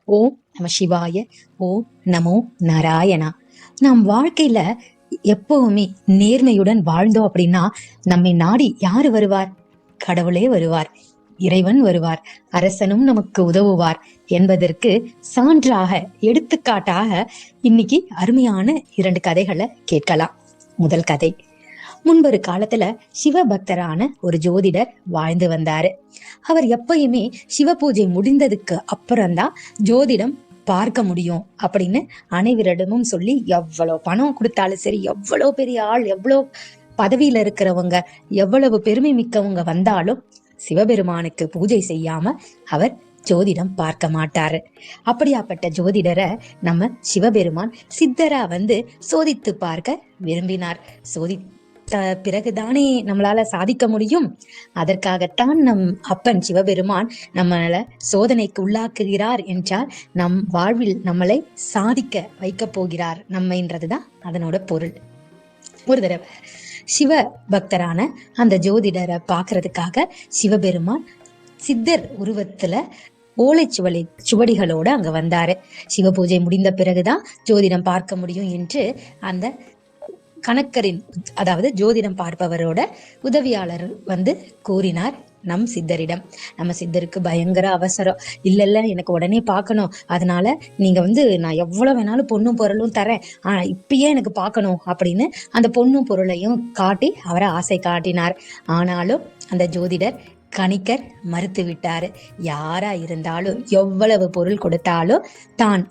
ஓம் நம சிவாய. ஓம் நமோ நாராயணா. நாம் வாழ்க்கையில எப்பவுமே நேர்மையுடன் வாழ்ந்தோம் அப்படின்னா நம்மை நாடி யாரு வருவார்? கடவுளே வருவார், இறைவன் வருவார், அரசனும் நமக்கு உதவுவார் என்பதற்கு சான்றாக, எடுத்துக்காட்டாக இன்னைக்கு அருமையான 2 கதைகளை கேட்கலாம். முதல் கதை. முன்பொரு காலத்துல சிவபக்தரான ஒரு ஜோதிடர் வாழ்ந்து வந்தாரு. அவர் எப்பயுமே சிவ பூஜை முடிந்ததுக்கு அப்புறம்தான் ஜோதிடம் பார்க்க முடியும் அப்படின்னு அனைவரிடமும் சொல்லி, எவ்வளவு பணம் கொடுத்தாலும் சரி, எவ்வளவு பெரிய ஆள், எவ்வளவு பதவியில இருக்கிறவங்க, எவ்வளவு பெருமை மிக்கவங்க வந்தாலும் சிவபெருமானுக்கு பூஜை செய்யாம அவர் ஜோதிடம் பார்க்க மாட்டாரு. அப்படியாப்பட்ட ஜோதிடரை நம்ம சிவபெருமான் சித்தரா சோதித்து பார்க்க விரும்பினார். பிறகுதானே நம்மளால சாதிக்க முடியும். அதற்காகத்தான் நம் அப்பன் சிவபெருமான் நம்மள சோதனைக்கு உள்ளாக்குகிறார் என்றால் நம் வாழ்வில் நம்மளை சாதிக்க வைக்க போகிறார் நம்மைன்றதுதான் அதனோட பொருள். ஒரு தடவை சிவ பக்தரான அந்த ஜோதிடரை பாக்குறதுக்காக சிவபெருமான் சித்தர் உருவத்துல சுவடிகளோட அங்க வந்தாரு. சிவ பூஜை முடிந்த பிறகுதான் ஜோதிடம் பார்க்க முடியும் என்று அந்த கணக்கரின், அதாவது ஜோதிடம் பார்ப்பவரோட உதவியாளர் கூறினார் நம் சித்தரிடம். நம்ம சித்தருக்கு பயங்கர அவசரம். இல்ல எனக்கு உடனே பார்க்கணும், அதனால நீங்க நான் எவ்வளவு வேணாலும் பொண்ணும் பொருளும் தரேன், ஆனா இப்பயே எனக்கு பார்க்கணும் அப்படின்னு அந்த பொண்ணும் பொருளையும் காட்டி அவரை ஆசை காட்டினார். ஆனாலும் அந்த ஜோதிடர் கணிக்கர் மறுத்து விட்டாரு. யாரா இருந்தாலும் எவ்வளவு பொருள் கொடுத்தாலும் தான்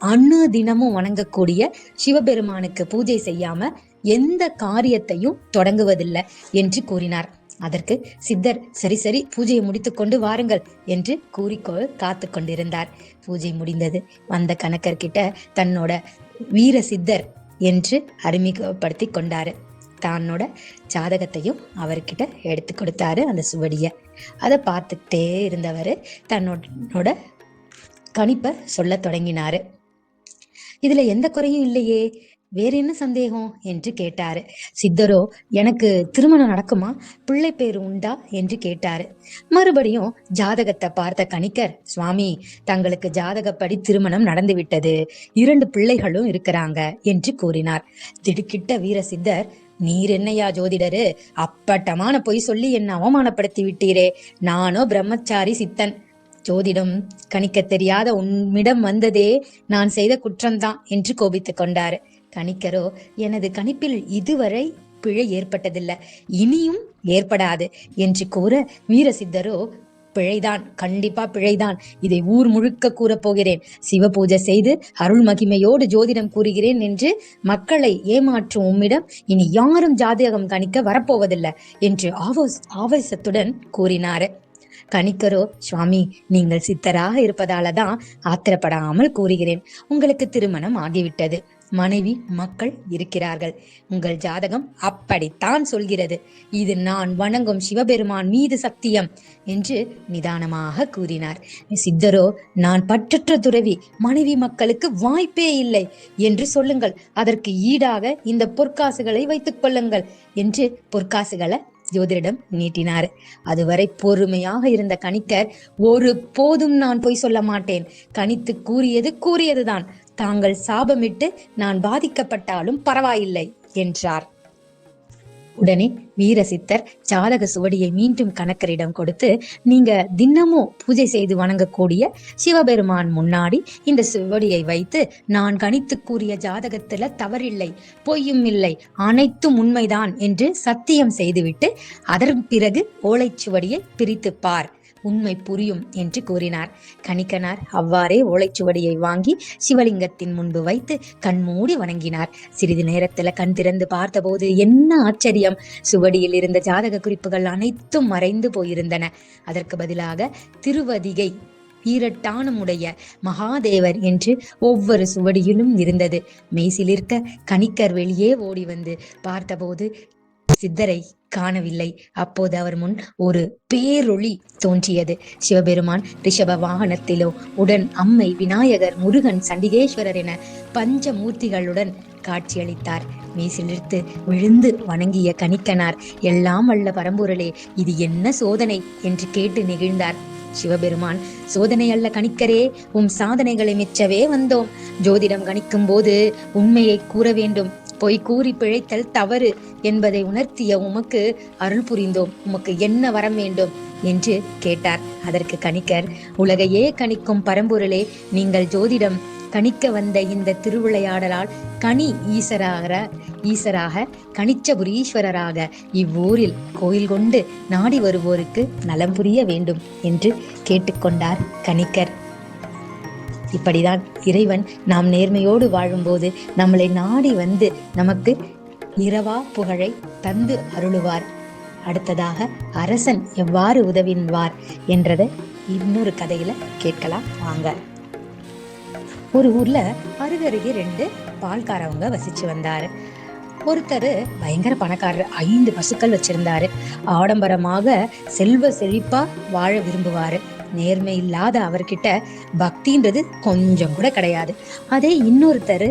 தினமும் வணங்கக்கூடிய சிவபெருமானுக்கு பூஜை செய்யாம எந்த காரியத்தையும் தொடங்குவதில்லை என்று கூறினார். அதற்கு சித்தர் சரி சரி, பூஜையை முடித்துக் கொண்டு வாருங்கள் என்று கூறிக்கொள் காத்து கொண்டிருந்தார். பூஜை முடிந்தது. வந்த கணக்கர்கிட்ட தன்னோட வீர சித்தர் என்று அறிமுகப்படுத்தி கொண்டாரு. தன்னோட ஜாதகத்தையும் அவர்கிட்ட எடுத்து கொடுத்தாரு. அந்த சுவடிய அதை பார்த்துக்கிட்டே இருந்தவர் தன்னோட கணிப்பை சொல்ல தொடங்கினாரு. இதுல எந்த குறையும் இல்லையே, வேற என்ன சந்தேகம் என்று கேட்டாரு. சித்தரோ, எனக்கு திருமணம் நடக்குமா, பிள்ளை பேரு உண்டா என்று கேட்டாரு. மறுபடியும் ஜாதகத்தை பார்த்த கணிக்கர், சுவாமி, தங்களுக்கு ஜாதகப்படி திருமணம் நடந்து விட்டது, 2 பிள்ளைகளும் இருக்கிறாங்க என்று கூறினார். திடுக்கிட்ட வீர சித்தர், நீர் என்னையா ஜோதிடரு, அப்பட்டமான பொய் சொல்லி என்னை அவமானப்படுத்தி விட்டீரே, நானோ பிரம்மச்சாரி சித்தன், ஜோதிடம் கணிக்க தெரியாத உன்னிடம் வந்ததே நான் செய்த குற்றம்தான் என்று கோபித்துக் கொண்டாரு. கணிக்கரோ, எனது கணிப்பில் இதுவரை பிழை ஏற்பட்டதில்லை, இனியும் ஏற்படாது என்று கூற, வீரசித்தரோ, பிழைதான், கண்டிப்பா பிழைதான், இதை ஊர் முழுக்க கூறப் போகிறேன், சிவ பூஜை செய்து அருள் மகிமையோடு ஜோதிடம் கூறுகிறேன் என்று மக்களை ஏமாற்றும் உம்மிடம் இனி யாரும் ஜாதகம் கணிக்க வரப்போவதில்லை என்று ஆவேசத்துடன் கூறினாரு. கணிக்கரோ, சுவாமி, நீங்கள் சித்தராக இருப்பதாலதான் ஆத்திரப்படாமல் கூறுகிறேன், உங்களுக்கு திருமணம் ஆகிவிட்டது, மனைவி மக்கள் இருக்கிறார்கள், உங்கள் ஜாதகம் அப்படித்தான் சொல்கிறது, இது நான் வணங்கும் சிவபெருமான் மீது சத்தியம் என்று நிதானமாக கூறினார். சித்தரோ, நான் பற்றற்ற துறவி, மனைவி மக்களுக்கு வாய்ப்பே இல்லை என்று சொல்லுங்கள், அதற்கு ஈடாக இந்த பொற்காசுகளை வைத்துக் கொள்ளுங்கள் என்று பொற்காசுகளை ஜோதிடம் நீட்டினார். அதுவரை பொறுமையாக இருந்த கணிக்கர், ஒரு போதும் நான் பொய் சொல்ல மாட்டேன், கணித்து கூறியதுதான், தாங்கள் சாபமிட்டு நான் பாதிக்கப்பட்டாலும் பரவாயில்லை என்றார். உடனே வீரசித்தர் ஜாதக சுவடியை மீண்டும் கணக்கரிடம் கொடுத்து, நீங்க தினமும் பூஜை செய்து வணங்கக்கூடிய சிவபெருமான் முன்னாடி இந்த சுவடியை வைத்து நான் கணித்து கூறிய ஜாதகத்துல தவறில்லை, பொய்யும் இல்லை, அனைத்தும் உண்மைதான் என்று சத்தியம் செய்துவிட்டு அதன் பிறகு ஓலைச்சுவடியை பிரித்து பார், உண்மை புரியும் என்று கூறினார். கணிக்கனார் அவ்வாறே ஓலைச்சுவடியை வாங்கி சிவலிங்கத்தின் முன்பு வைத்து கண்மூடி வணங்கினார். சிறிது நேரத்துல கண் திறந்து பார்த்தபோது என்ன ஆச்சரியம்! சுவடியில் இருந்த ஜாதக குறிப்புகள் அனைத்தும் மறைந்து போயிருந்தன. அதற்கு பதிலாக திருவதிகை வீரட்டானமுடைய மகாதேவர் என்று ஒவ்வொரு சுவடியிலும் இருந்தது. மெய்சிலிருக்க கணிக்கர் வெளியே ஓடி பார்த்தபோது சித்தரை காணவில்லை. அப்போது அவர் முன் ஒரு பேரொளி தோன்றியது. சிவபெருமான் ரிஷப வாகனத்திலோ, உடன் அம்மை, விநாயகர், முருகன், சண்டிகேஸ்வரர் என பஞ்சமூர்த்திகளுடன் காட்சியளித்தார். மீசிலிருந்து விழுந்து வணங்கிய கணிக்கனார், எல்லாம் வல்ல பரம்பொருளே, இது என்ன சோதனை என்று கேட்டு நெகிழ்ந்தார். சிவபெருமான், சோதனை அல்ல கணிக்கரே, சாதனைகளை மெச்சவே வந்தோம். ஜோதிடம் கணிக்கும் போது உண்மையை கூற வேண்டும், பொய் கூறி பிழைத்தல் தவறு என்பதை உணர்த்திய உமக்கு அருள் புரிந்தோம். உமக்கு என்ன வரம் வேண்டும் என்று கேட்டார். அதற்கு கணிக்கர், உலகையே கணிக்கும் பரம்பொருளே, நீங்கள் ஜோதிடம் கணிக்க வந்த இந்த திருவிளையாடலால் கனி ஈசராக கணிச்சபுரீஸ்வரராக இவ்வூரில் கோயில் கொண்டு நாடி வருவோருக்கு நலம் புரிய வேண்டும் என்று கேட்டுக்கொண்டார் கணிக்கர். இப்படிதான் இறைவன் நாம் நேர்மையோடு வாழும்போது நம்மளை நாடி வந்து நமக்கு இரவா புகழை தந்து அருளுவார். அடுத்ததாக அரசன் எவ்வாறு உதவினார் என்றதை இன்னொரு கதையில கேட்கலாம் வாங்க. ஒரு ஊர்ல அருகருகே 2 பால்காரவங்க வசிச்சு வந்தாரு. ஒருத்தர் பயங்கர பணக்காரர், 5 பசுக்கள் வச்சிருந்தாரு. ஆடம்பரமாக செல்வ செழிப்பா வாழ விரும்புவாரு. நேர்மை இல்லாத அவர்கிட்ட பக்தின்றது கொஞ்சம் கூட கிடையாது. அதே இன்னொருத்தர்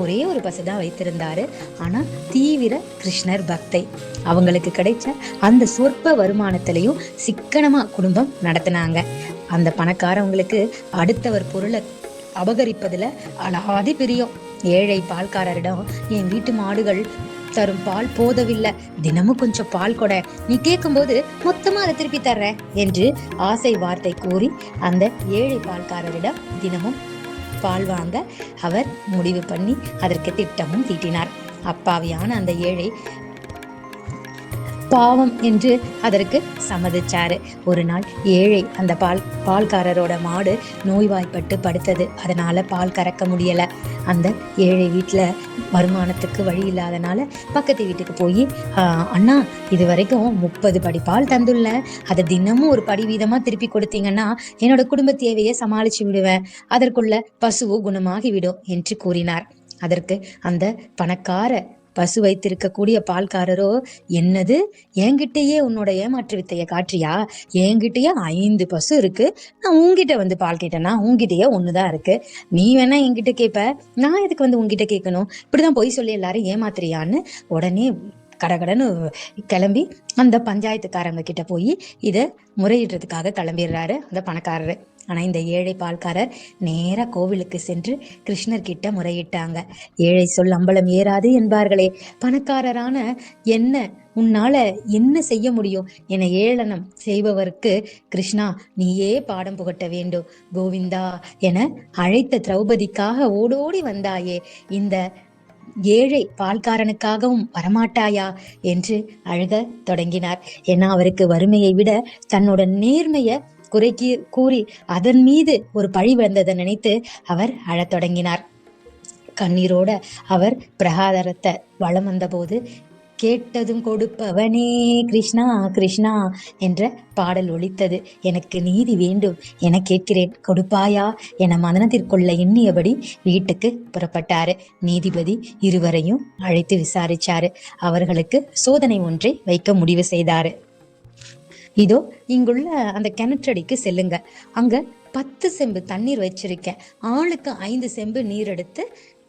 ஒரே ஒரு பசுதான் வைத்திருந்தாரு. ஆனா தீவிர கிருஷ்ணர் பக்தை. அவங்களுக்கு கிடைச்ச அந்த சொற்ப வருமானத்திலையும் சிக்கனமா குடும்பம் நடத்தினாங்க. அந்த பணக்காரவங்களுக்கு அடுத்தவர் பொருளை அபகரிப்பதுல அலாதி பிரியம். ஏழை பால்காரரிடம், என் வீட்டு மாடுகள் தரும் பால் போதவில்லை, தினமும் கொஞ்சம் பால் கொட, நீ கேட்கும்போது மொத்தமா அதை திருப்பி தர்ற என்று ஆசை வார்த்தை கூறி அந்த ஏழை பால்காரரிடம் தினமும் பால் வாங்க அவர் முடிவு பண்ணி அதற்கு திட்டமும் தீட்டினார். அப்பாவியான அந்த ஏழை பாவம் என்று அதற்கு சம்மதிச்சாரு. ஒரு நாள் ஏழை அந்த பால்காரரோட மாடு நோய்வாய்ப்பட்டு படுத்தது. அதனால பால் கறக்க முடியல. அந்த ஏழை வீட்டுல வருமானத்துக்கு வழி இல்லாதனால பக்கத்து வீட்டுக்கு போய், அண்ணா, இது வரைக்கும் 30 படி பால் தந்துள்ள, அதை தினமும் ஒரு படி வீதமா திருப்பி கொடுத்தீங்கன்னா என்னோட குடும்ப தேவையை சமாளிச்சு விடுவேன், அதற்குள்ள பசுவு குணமாகி விடும் என்று கூறினார். அதற்கு அந்த பணக்கார பசு வைத்திருக்கக்கூடிய பால்காரரோ, என்னது, என்கிட்டயே உன்னோட ஏமாற்று வித்தைய காற்றியா? என்கிட்டயே 5 பசு இருக்கு, நான் உங்ககிட்ட வந்து பால் கேட்டேன்னா உங்ககிட்டயே 1தான் இருக்கு. நீ வேணா என்கிட்ட கேட்ப, நான் எதுக்கு வந்து உங்ககிட்ட கேட்கணும்? இப்படிதான் பொய் சொல்லி எல்லாரும் ஏமாத்துறியான்னு உடனே கடகடன்னு கிளம்பி அந்த பஞ்சாயத்துக்காரங்க கிட்ட போய் இதை முறையிடுறதுக்காக கிளம்பிடுறாரு அந்த பணக்காரரு. ஆனா இந்த ஏழை பால்காரர் நேரா கோவிலுக்கு சென்று கிருஷ்ணர் கிட்ட முறையிட்டாங்க. ஏழை சொல் அம்பலம் ஏறாது என்பார்களே, பணக்காரரான என்ன உன்னால என்ன செய்ய முடியும் என ஏளனம் செய்பவருக்கு, கிருஷ்ணா, நீயே பாடம் புகட்ட வேண்டும், கோவிந்தா என அழைத்த திரௌபதிக்காக ஓடோடி வந்தாயே, இந்த ஏழை பால்காரனுக்காகவும் வரமாட்டாயா என்று அழுக தொடங்கினார். ஏன்னா அவருக்கு வறுமையை விட தன்னோட நேர்மைய குறைக்கி கூறி அதன் மீது ஒரு பழி வந்ததை நினைத்து அவர் அழத் தொடங்கினார். கண்ணீரோட அவர் பிரகாரத்தை வலம் வந்தபோது, கேட்டதும் கொடுப்பவனே கிருஷ்ணா கிருஷ்ணா என்ற பாடல் ஒலித்தது. எனக்கு நீதி வேண்டும் என கேட்கிறேன், கொடுப்பாயா என மனதிற்குள்ள எண்ணியபடி வீட்டுக்கு புறப்பட்டாரு. நீதிபதி இருவரையும் அழைத்து விசாரிச்சாரு. அவர்களுக்கு சோதனை ஒன்றை வைக்க முடிவு செய்தாரு. இதோ இங்குள்ள அந்த கிணற்றடிக்கு செல்லுங்க, அங்க 10 செம்பு தண்ணீர் வச்சிருக்கேன், ஆளுக்கு 5 செம்பு நீர் எடுத்து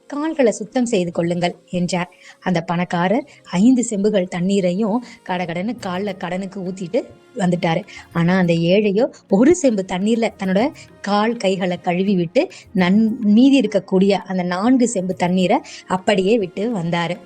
கால்களை சுத்தம் செய்து கொள்ளுங்கள் என்றார். அந்த பணக்காரர் 5 செம்புகள் தண்ணீரையும் கடகடன்னு காலில் கடனுக்கு ஊத்திட்டு வந்துட்டாரு. ஆனா அந்த ஏழையோ 1 செம்பு தண்ணீர்ல தன்னோட கால் கைகளை கழுவி விட்டு மீதி இருக்கக்கூடிய அந்த 4 செம்பு தண்ணீரை அப்படியே விட்டு வந்தாரு.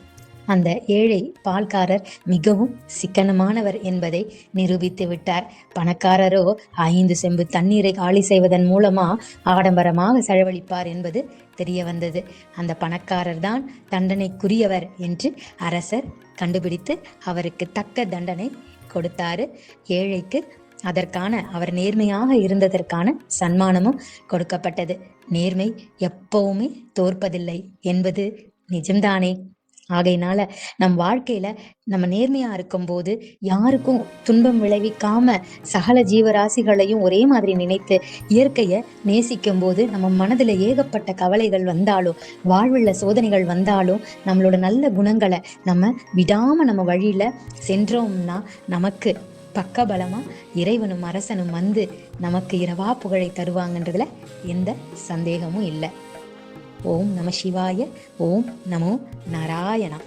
அந்த ஏழை பால்காரர் மிகவும் சிக்கனமானவர் என்பதை நிரூபித்து விட்டார். பணக்காரரோ 5 செம்பு தண்ணீரை காலி செய்வதன் மூலமா ஆடம்பரமாக செலவழிப்பார் என்பது தெரிய வந்தது. அந்த பணக்காரர் தான் தண்டனைக்குரியவர் என்று அரசர் கண்டுபிடித்து அவருக்கு தக்க தண்டனை கொடுத்தாரு. ஏழைக்கு அதற்கான அவர் நேர்மையாக இருந்ததற்கான சன்மானமும் கொடுக்கப்பட்டது. நேர்மை எப்பவுமே தோற்பதில்லை என்பது நிஜம்தானே? ஆகையினால நம் வாழ்க்கையில நம்ம நேர்மையா இருக்கும் போது யாருக்கும் துன்பம் விளைவிக்காம சகல ஜீவராசிகளையும் ஒரே மாதிரி நினைத்து இயற்கைய நேசிக்கும் போது நம்ம மனதுல ஏகப்பட்ட கவலைகள் வந்தாலும், வாழ்வுள்ள சோதனைகள் வந்தாலும், நம்மளோட நல்ல குணங்களை நம்ம விடாம நம்ம வழியில சென்றோம்னா நமக்கு பக்கபலமா இறைவனும் அரசனும் வந்து நமக்கு இரவா புகழை தருவாங்கன்றதுல எந்த சந்தேகமும் இல்லை. ஓம் நம சிவாய. ஓம் நமோ நாராயணா.